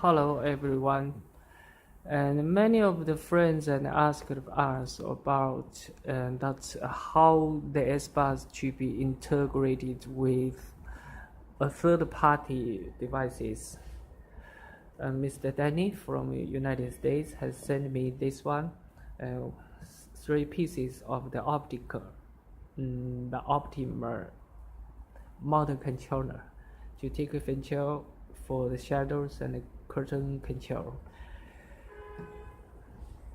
Hello everyone. And many of the friends and asked us about that's how the S-Bus should be integrated with a third-party devices. Mr. Danny from United States has sent me this one, uh, three pieces of the the Optimer motor controller to take control for the shadows and the curtain control.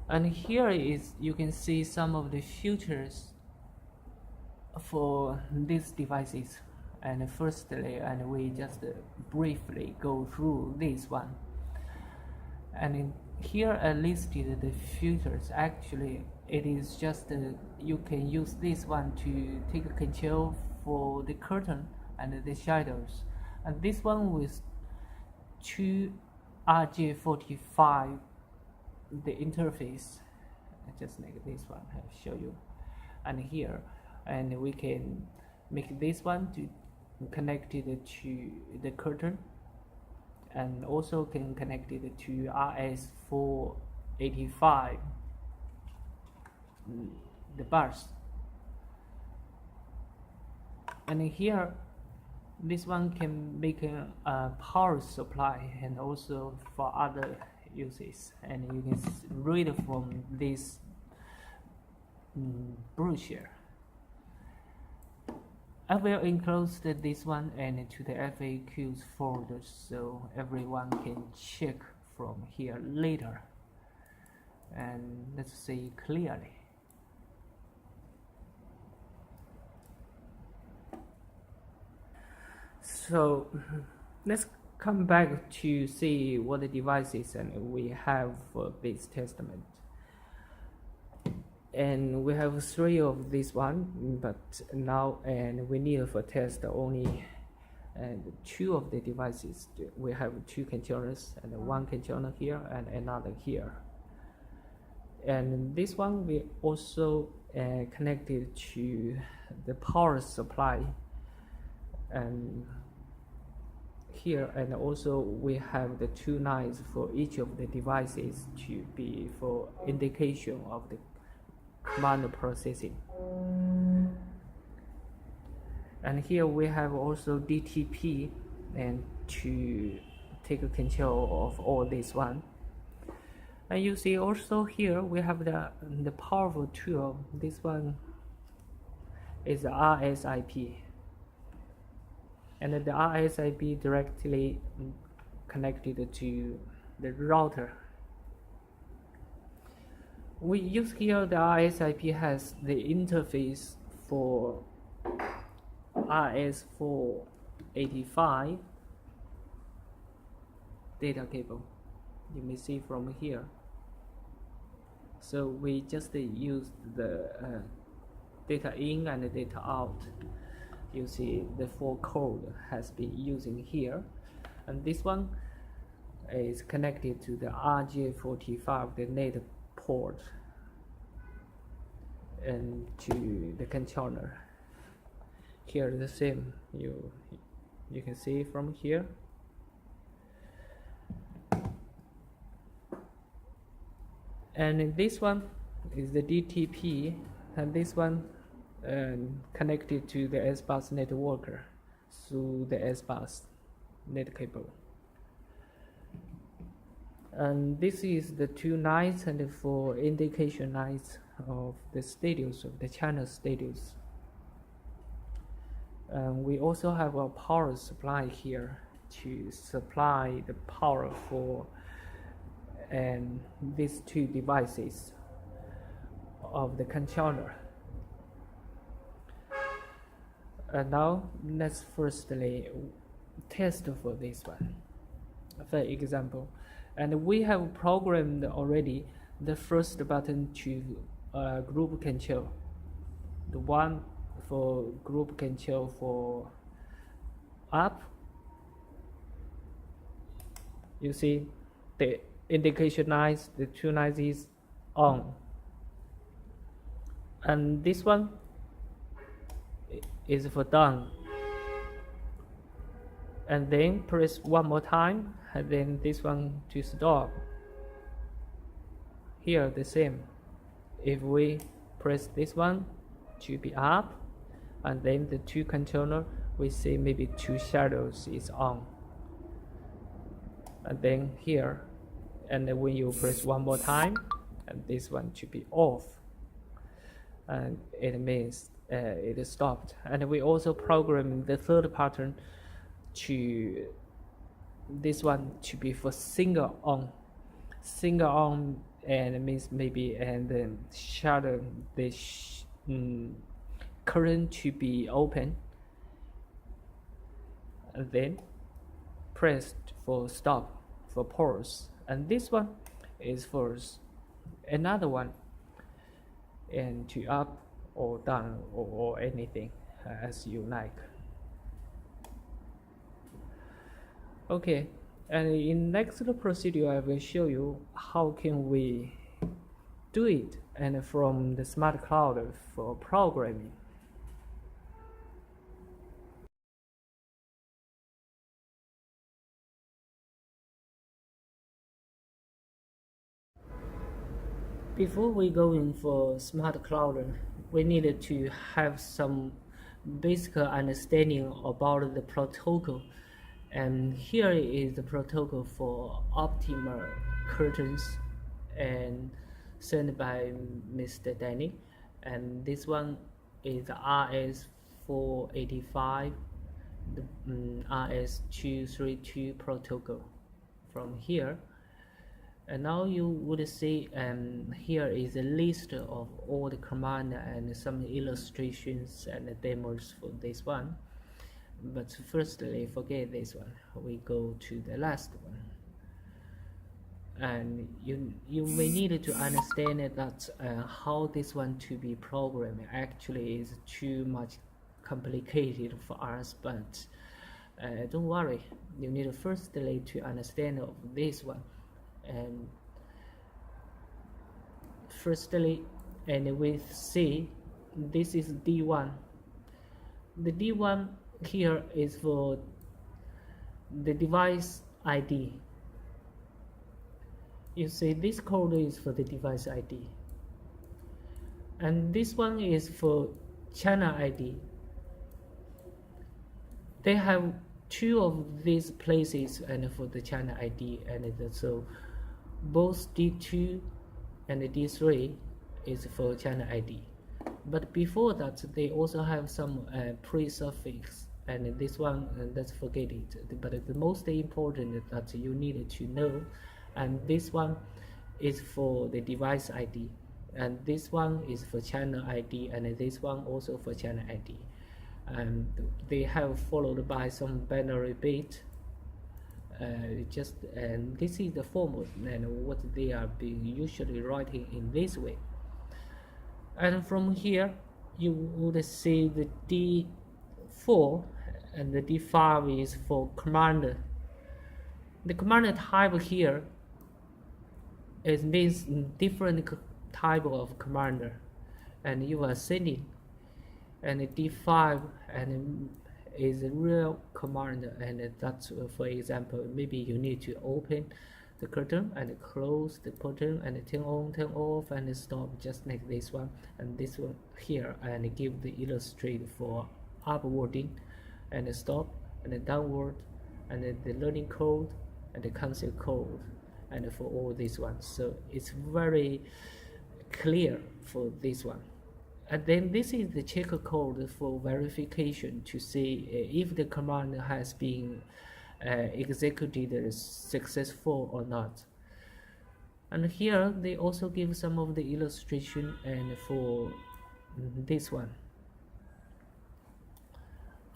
And here is you can see some of the features for these devices. And firstly, and we just briefly go through this one. And here I listed the features. Actually, it is just you can use this one to take control for the curtain and the shadows. And this one with two RJ45 the interface, just like this one I'll show you, and here, and we can make this one to connect it to the curtain, and also can connect it to RS485 the bus. And here this one can make a power supply and also for other uses, and you can read from this brochure. I will enclose this one and to the FAQs folder so everyone can check from here later, and let's see clearly. So let's come back to see what the devices and we have for this testament. And we have three of this one, but now and we need for test only and two of the devices. We have two controllers, and one controller here and another here. And this one we also connected to the power supply, and here, and also we have the two lines for each of the devices to be for indication of the command processing. And here we have also DTP and to take control of all this one. And you see also here we have the powerful tool. This one is the RSIP, and the RSIP directly connected to the router. We use here the RSIP has the interface for RS485 data cable. You may see from here. So we just use the data in and data out. You see the full code has been using here, and this one is connected to the RJ45 the net port and to the controller. Here the same, you can see from here. And this one is the DTP, and this one connected to the S-Bus networker through the S-Bus net cable. And this is the two lines and for indication lines of the status of the channel status. We also have a power supply here to supply the power for these two devices of the controller. And now let's firstly test for this one, for example. And we have programmed already the first button to group control, the one for group control for up. You see the indication lines, the two lines is on, and this one is for down. and then press one more time, and then this one to stop. Here the same. If we press this one to be up, and then the two controller, we see maybe two shadows is on, and then here, and then when you press one more time, and this one to be off, and it means it is stopped. And we also program the third pattern to this one to be for single on, and it means maybe and then shutter the current to be open, and then press for stop for pause, and this one is for another one, and to up or down or anything as you like. Okay, and in next procedure I will show you how can we do it and from the smart cloud for programming. Before we go in for smart cloud, we need to have some basic understanding about the protocol. And here is the protocol for optimal curtains and sent by Mr. Danny. And this one is the RS485, the RS232 protocol from here. And now you would see here is a list of all the command and some illustrations and demos for this one. But firstly, forget this one. We go to the last one. And you may need to understand that how this one to be programmed actually is too much complicated for us, but don't worry. You need firstly to understand of this one. And firstly, and we see this is D1. The D1 here is for the device ID. You see this code is for the device ID, and this one is for channel ID. They have two of these places and for the channel ID, and so both D2 and D3 is for channel ID. But before that, they also have some pre-suffix, and this one, let's forget it. But the most important that you need to know, and this one is for the device ID, and this one is for channel ID, and this one also for channel ID. And they have followed by some binary bit. And this is the format and what they are being usually writing in this way. And from here you would see the D4 and the D5 is for command. The command type here is means different type of command, and you are sending. And D5 and is a real command, and that's for example, maybe you need to open the curtain and close the curtain and turn on, turn off, and stop, just like this one. And this one here, and give the illustrate for upwarding and stop, and downward, and the learning code and the cancel code, and for all these ones. So it's very clear for this one. And then this is the check code for verification to see if the command has been executed successful or not. And here they also give some of the illustration and for this one.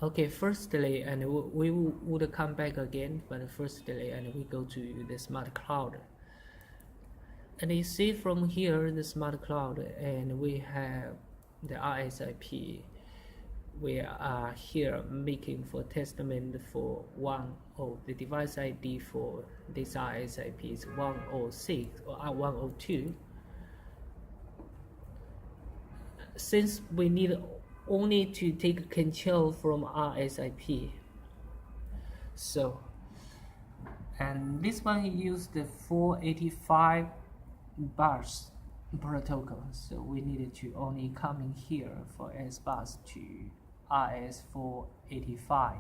Okay, firstly, and we would come back again, but firstly, and we go to the smart cloud. And you see from here the smart cloud, and we have the RSIP. We are here making for testament for one of the device ID for this RSIP is 106 or 102. Since we need only to take control from RSIP, So, and this one used the 485 bars protocol, so we needed to only come in here for S bus to RS485,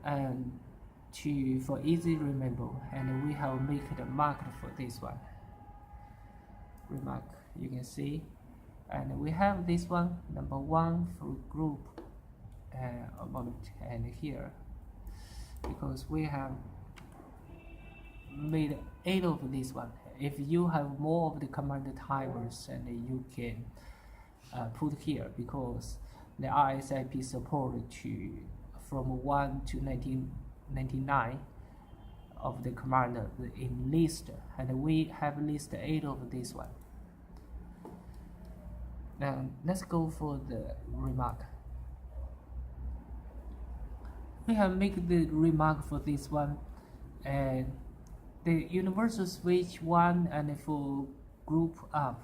and for easy remember, and we have made a mark for this one. Remark, you can see, and we have this one number 1 for group amount, and here because we have made 8 of this one. If you have more of the command timers, and you can put here, because the RSIP support to from 1 to 1999 of the command in list, and we have list 8 of this one. Now let's go for the remark. We have made the remark for this one, and the universal switch 1 and for group up.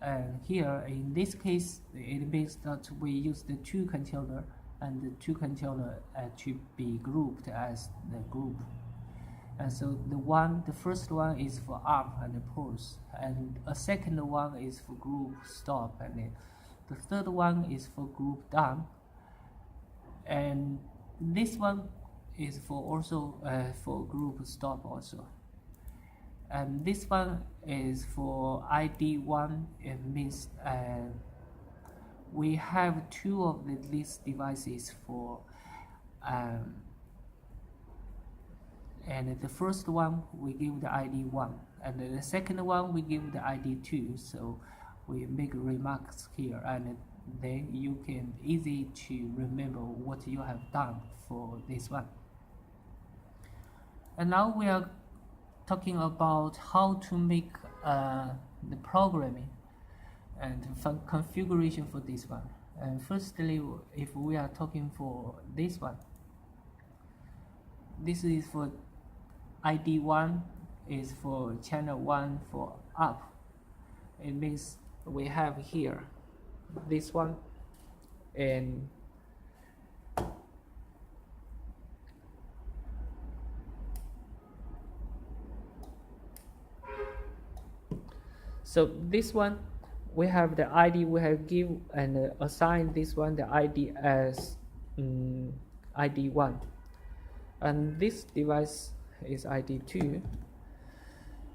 And here in this case, it means that we use the 2 controller, and the 2 controller to be grouped as the group. And so the first one is for up and pause, and a second one is for group stop, and the third one is for group down, and this one is for also for group stop also. And this one is for ID1. It means we have 2 of these devices for and the first one we give the ID1, and the second one we give the ID2. So we make remarks here, and then you can easy to remember what you have done for this one. And now we are talking about how to make the programming and configuration for this one. And firstly, if we are talking for this one, this is for ID1, is for channel 1 for up. It means we have here this one, and so this one we have the ID, we have give and assign this one the ID as ID1, and this device is ID2.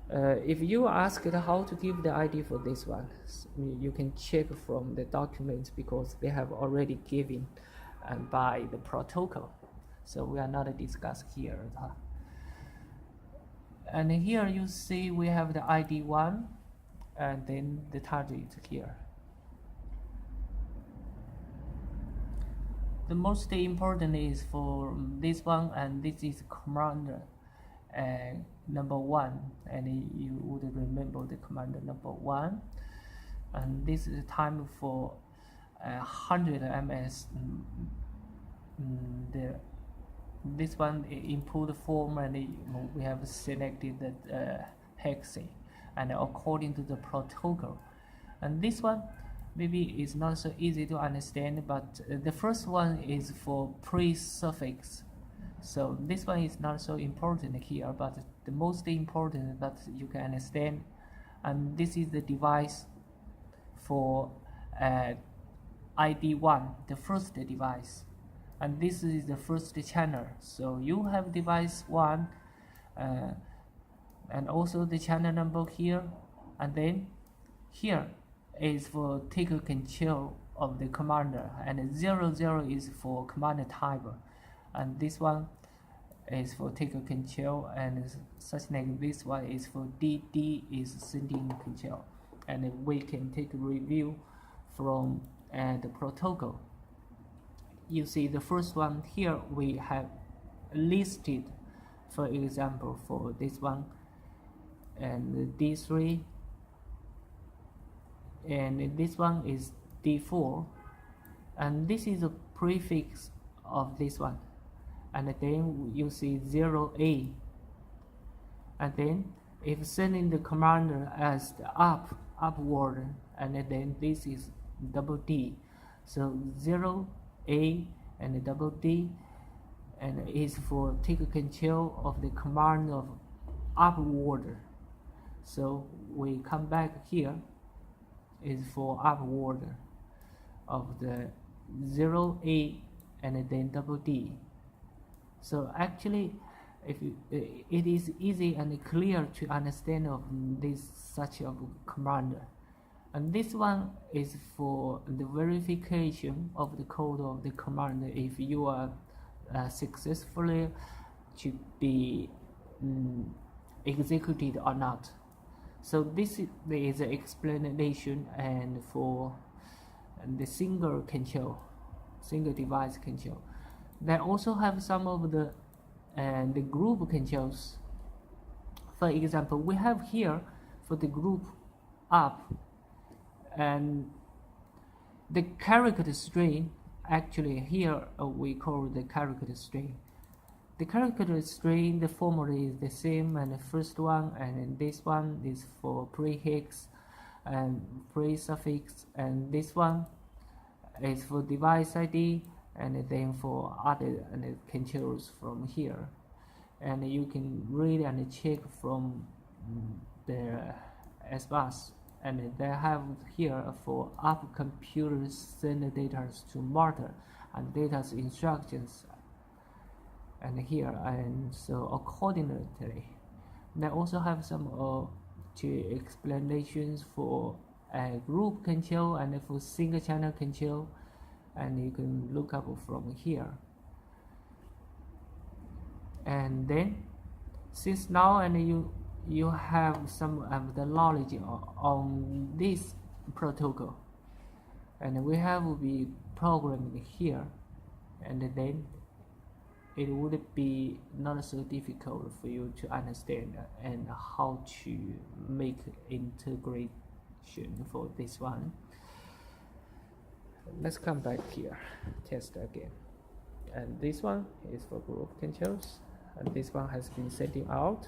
If you asked how to give the ID for this one, you can check from the documents, because they have already given by the protocol, so we are not discuss here. And here you see we have the ID1, and then the target here. The most important is for this one, and this is commander number 1, and you would remember the commander number 1, and this is time for 100 ms. This one input form, and we have selected the hex, and according to the protocol. And this one maybe is not so easy to understand, but the first one is for pre-suffix. So this one is not so important here, but the most important that you can understand, and this is the device for ID1, the first device, and this is the first channel. So you have device 1 and also the channel number here, and then here is for take control of the commander, and 00 is for commander type, and this one is for take control, and such like this one is for DD is sending control. And we can take a review from the protocol. You see the first one here we have listed, for example, for this one and D3, and this one is D4, and this is a prefix of this one, and then you see 0A, and then if sending the commander as the upward, and then this is double D, so 0A and the double D, and is for take control of the command of upward. So we come back here, is for upward of the 0A and then double D. So actually, if you, it is easy and clear to understand of this such a command. And this one is for the verification of the code of the command if you are successfully to be executed or not. So this is the explanation and for the single control, single device control. They also have some of the group controls. For example, we have here for the group up and the character string. Actually here we call the character string. The character string, the formula is the same, and the first one and this one is for prefix and pre-suffix, and this one is for device ID, and then for other controls from here. And you can read and check from the SBus, and they have here for up computers send data to motor and data instructions, and here, and so accordingly they also have some explanations for group control and for single channel control, and you can look up from here. And then since now and you have some of the knowledge on this protocol, and we have be programmed here, and then it would be not so difficult for you to understand and how to make integration for this one. Let's come back here, test again. And this one is for group controls, and this one has been setting out.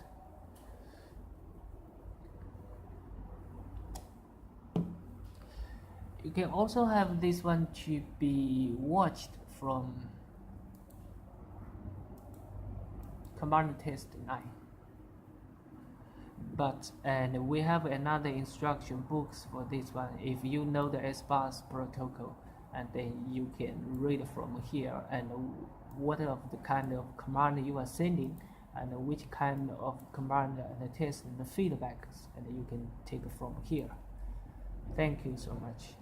You can also have this one to be watched from command test 9. But and we have another instruction books for this one. If you know the SBus protocol, and then you can read from here and what of the kind of command you are sending and which kind of command and test and the feedbacks, and you can take from here. Thank you so much.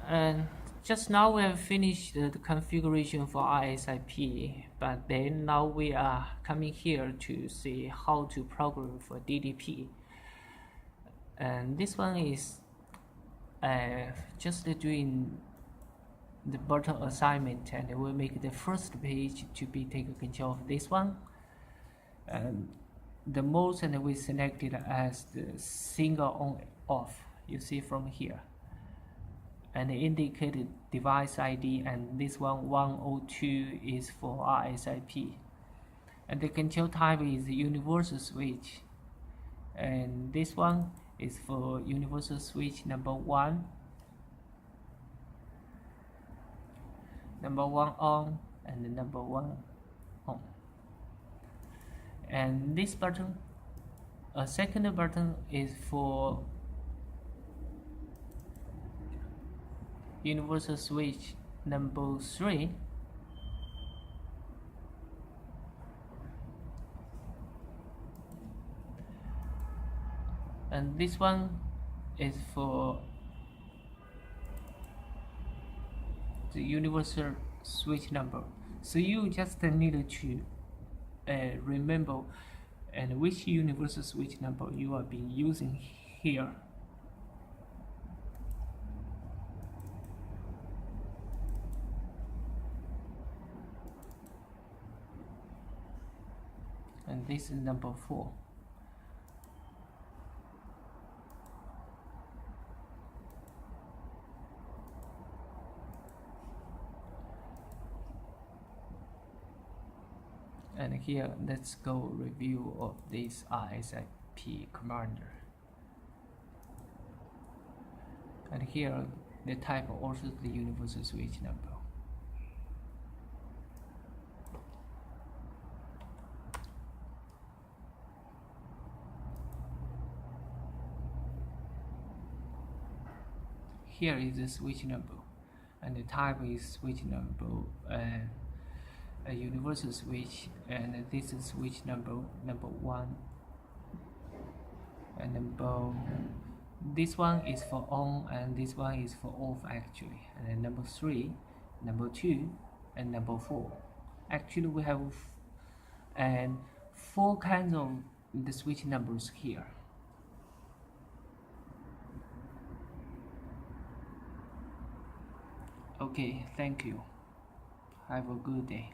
And just now we have finished the configuration for RSIP, but then now we are coming here to see how to program for DDP. And this one is just doing the button assignment, and we'll make the first page to be taken control of this one. And the mode and we selected as the single on off, you see from here, and indicated device ID, and this one 102 is for RSIP, and the control type is universal switch, and this one is for universal switch number 1 on and number 1 on. And this button, a second button, is for universal switch number 3, and this one is for the universal switch number. So you just need to remember and which universal switch number you are being using here. And this is number 4. And here let's go review of this RSIP IP commander. And here the type also the universal switch number. Here is the switch number, and the type is switch number, a universal switch, and this is switch number 1, and this one is for on and this one is for off actually, and then number 3, number 2, and number 4. Actually we have and 4 kinds of the switch numbers here. Okay, thank you. Have a good day.